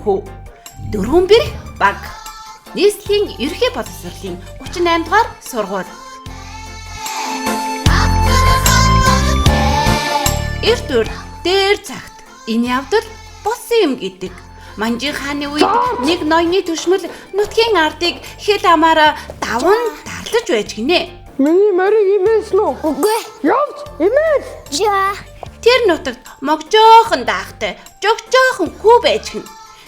хүү. Дөрвөн бэрх баг. Нийслэлийн ерхий боловсролын 38 дугаар сургууль. Эрт үр дээр цагт энэ явдал болсон юм гэдэг. Манжин хааны үед нэг ноёны төшмөл нутгийн ардыг хэл амаараа даван дарлаж байж гинэ. Миний морийг имээсэн үү? Үгүй. Явж имээл. За. Тэр нутагт могжоохон даахтай жогжоохон хүү байж гин.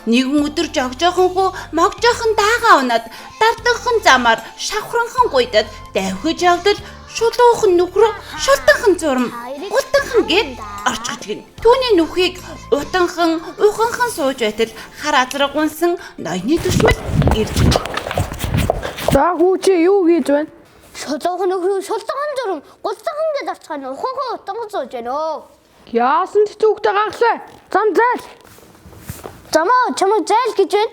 Нэгэн өдөр жогжоохон хүү могжоохон даагаа унаад дардагхан замаар шавхранхан гуйдад давхиж явдал шулуухан нүхрөө шултанхан зурм утанхан гээд орчгож гин. Түүний нүхийг утанхан уханхан сууж байтал хар азраг гунсан ноёны төшмөл ирж. За хүүчи юу хийж байна? Шулуухан нөхрөө шултанхан зурм гулцанхан гээд орчгоо уханхан утанхан сууж байна өө. Яасан ч зүгтээ гаргалаа. Зам зайл. Чамаа зайл гэж байна.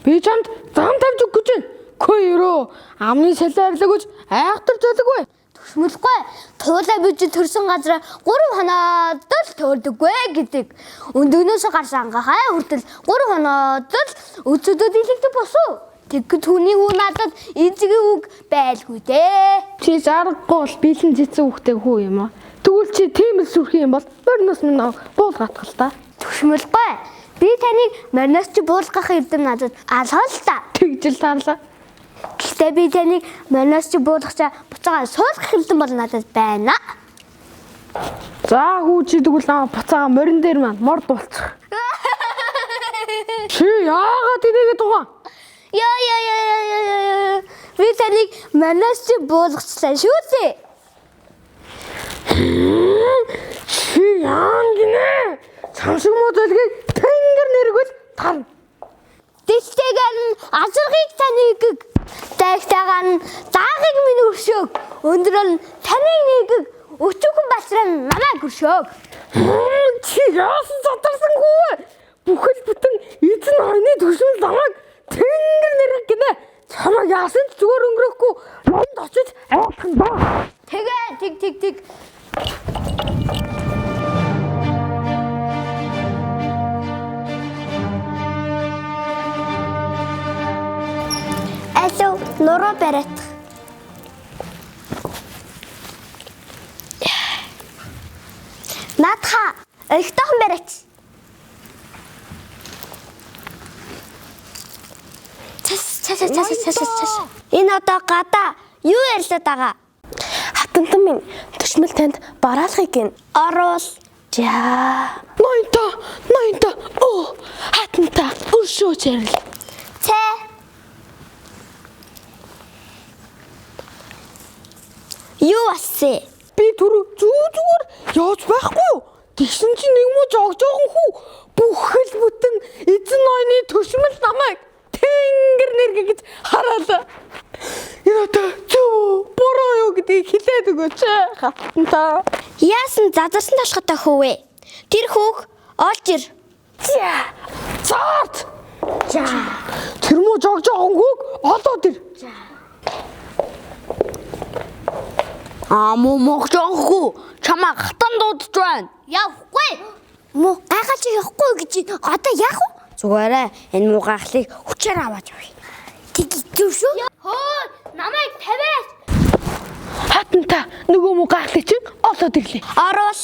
Би чамд зам тавьж өгөх гэж байна. Хөөөрөө амны салаарлаг гэж айхтар зөлөггүй. Төшмөлгүй. Туулаа биж төрсөн газараа 3 хоноод л төөрдөггүй гэдэг. Өндөгнөөс гарсан ангахаа хүртэл 3 хоноод л өцөдөд илэгдэг босуу. Тэгэхэд түүний үү надад эзэгийн үг байлгүй дээ. Чи зарахгүй бол бэлэн цэцэн хүүхтэй хүү юм аа. Тэгвэл чи тийм л сүрх юм бол борноос минь буул гатгал та. Төшмөлгүй. Би таныг мориноос чи буулгах эрдэм надад алгаа л та. Тэгжил таарлаа. Гэхдээ би таныг мориноос чи буулгачаа буцаага суулгах эрдэм бол надад байна. За хүүчи тэгвэл буцаага морин дээр маань морд болчих. Чи яагаад энийг дугаа? Яа. Би таныг мориноос чи буулгачлаа шүү дээ. Чи яан гинэ? Цамшиг модэлгийг тэнгэр нэргэл тарна. Дэвтэйгээр нь азаргыг таныг дайгтайгаар нь заагыг минь өршөөг. Өндрөл нь таныг нэг өчүүхэн бацраа намайг өршөөг. Чи яасан задарсангүй? Бүхэл бүтэн эзэн ноёны төшмөл намайг тэнгэр нэргэх гинэ. Чамаа яасан ч зүгээр өнгөрөхгүй. Номд очиж айлхан ба. Тэг. Алло, нуруу бариад. Наадха, ихтэйхэн бариад. Цас. Энэ одоо гадаа юу ярьлаад байгаа? Хатантан минь төшмөл танд бараалахыг гин. Оруул. За. Ноёнто. Оо, хатанта өршөөж ярил. Цэ. Юу ассе? Би түрүү зүгээр яаж байхгүй юу? Тэгсэн чинь нэг муу жогжоохон хүү бүхэл бүтэн эзэн ноёны төшмөл намайг тэнгэр нэргэж гэж хараалаа. Яата зөв буруу юу гэдгийг хэлээд өгөөч хатанта. Яасан задарсан толготой хөвөө? Тэр хүүх олж ир. Цаат. Тэр муу жогжоохон хүүг олоод ир. Муу могжонхоо чамаа хатан дуудаж байна. Явахгүй. Муу гайхаж явахгүй гэж одоо яах вэ? Зүгээрээ энэ муу гахлыг хүчээр аваад явъя. Тэгдэв шүү. Хөө, намайг тавиач. Хатанта нөгөө муу гахлыг чинь олоод ирлээ. Оруул.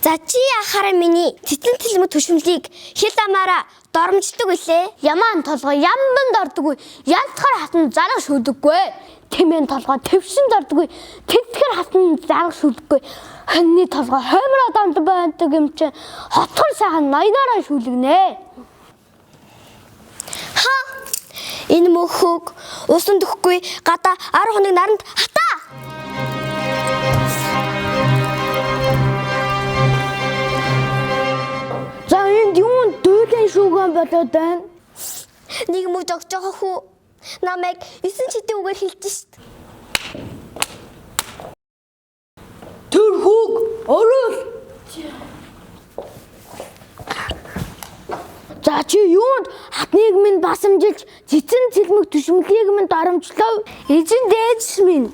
За чи яхаараа миний цэцэн тэлмэг төшмөлийг хэл амаараа доромждог үлээ. Ямаан толгой ямбанд ордоггүй. Ялцхаар хатан зарга шүдэггүй. Тэмэн толгой твшинд ордоггүй. Тэтгэр хатан зарга шүдэггүй. Хоньны толгой хоймроо дамд байдаг юм чи хотгор сайхан ноёнороо шүлгэнэ. Ха. Энэ мөхөг усан дөхгүй гадаа 10 хоног наранд хатаа. За энд юунд дүүлэн шүүгэн болоод байна? Нэг мөг жогжоо хүү намайг 9 чидийн үгээр хэлж шít. Тэр хүүг орол. За чи юунд хатныг минь басамжилж цэцэн цэлмэг төшмөлийг минь доромжлоо. Эзэн дээдс минь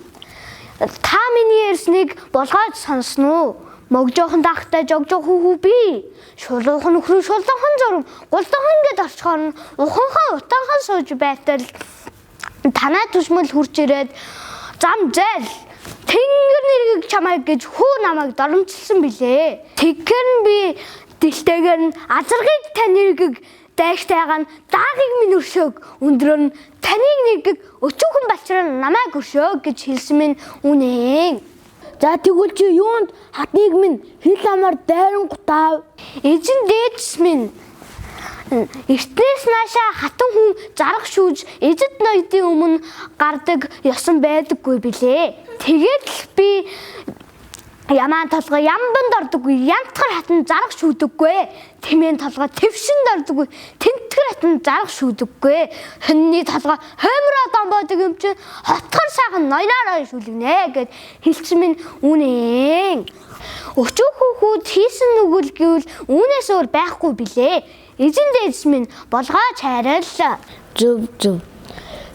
та миний ярьсныг болгоод сонсно уу? Могжоохон дахтай жогжоо хүү би. Шулуухан нөхрөө шулуухан зурм. Гулдхан гээд орчхоор нь уханхан утаахан сууж байтал танай төшмөл хурж ирээд зам зээл тэнгэр нэргийг чамайг гэж хүү намайг доромжилсан билээ. Тэгэхээр би дэлтэйгээр нь азаргыг тань нэргийг дайгтайгаа даагийг минь өршөөг өндрөө нь таныг нэргийг өчүүхэн балчраа намайг өршөөг гэж хэлсэн минь үнэн. За тэгвэл чи юунд хатныг минь хил амаар дайрангутаа Эзэн дээдс минь эртнээс наашаа хатан хүн зарах шүүж эзэд ноёдын өмнө гардаг ёсон байдаггүй билээ. Тэгээд л би ямаан толгой ямбанд ордоггүй, янтгар хатан зарах шүүдэггүй. Тэмээн толгой твшинд ордоггүй, тэнтгэр хатан зарах шүүдэггүй. Хоньны толгой хоймроо домбоодаг юм чинь хотгор сайхан ноёноор шүлгэнэ гэд хэлсэн минь үнэн. Өчүүхэн хүүд хийсэн нүгэл гэвэл үүнээс өөр байхгүй билээ. Эзэн дээдс минь болгоож хайрлаа. зөв.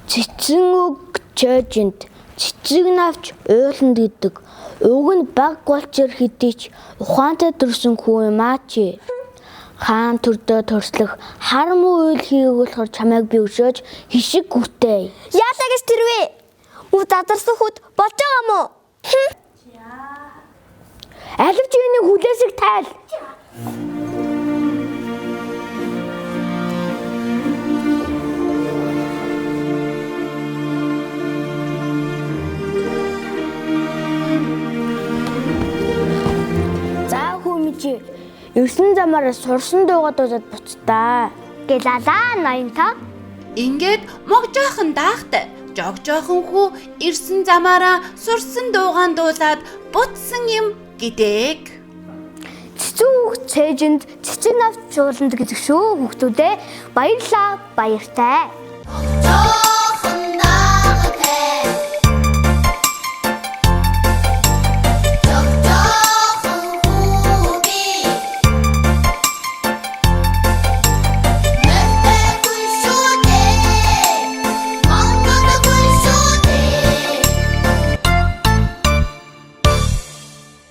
Цэцэн үг чойжинд цэцэг навч уйланд гэдэг. Уг нь баг голчор хэдийч ухаантай төрсөн хүү юм аа чи. Хаан төрдөө төрслөх хар муу уйл хийх болохоор чамайг би өшөөж хишиг гүтэй. Яалаа гэж тэрвэ? Үу задарсан хүүд болж байгаа мó? Алив чи энэ хүлээсэг тайл. За хүмжи 9 замаараа сурсан дуугаад удаад буцтаа. Гэлалаа ноёнтой. Ингээд могжоохон даахтай жогжоохон хүү ирсэн замаараа сурсан дуугаан дуулаад бутсан юм гэдэг. Цэцүү цээжинд цэцэг навч жууланд гэдэг шүү хүүхдүүдээ. Баярлаа, баяртай.